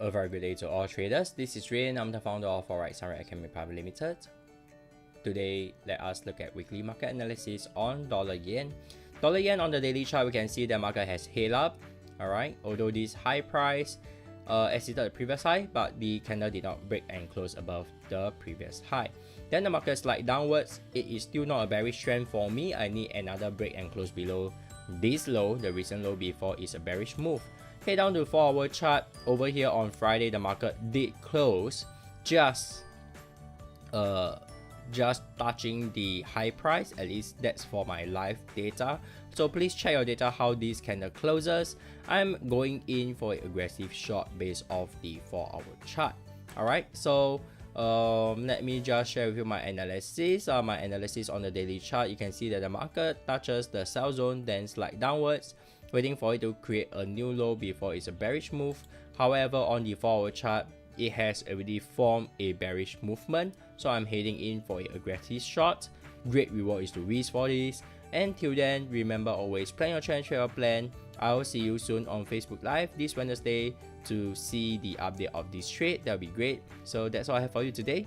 A very good day to all traders. This is Rain. I'm the founder of Forex Academy Private Limited. Today, let us look at weekly market analysis on dollar yen. Dollar yen on the daily chart, we can see the market has held up. Alright, although this high price exceeded the previous high, but the candle did not break and close above the previous high. Then the market slide downwards. It is still not a bearish trend for me. I need another break and close below this low. The recent low before is a bearish move. Head down to 4-hour chart. Over here on Friday, the market did close just touching the high price. At least that's for my live data. So please check your data how this candle closes. I'm going in for an aggressive short based off the 4-hour chart. Alright, so let me just share with you my analysis. My analysis on the daily chart, you can see that the market touches the sell zone, then slide downwards, waiting for it to create a new low before it's a bearish move. However, on the 4-hour chart, it has already formed a bearish movement, so I'm heading in for an aggressive short. Great reward is to risk for this. Until then, remember always plan your trend, trade your plan. I will see you soon on Facebook Live this Wednesday to see the update of this trade. That'll be great. So that's all I have for you today.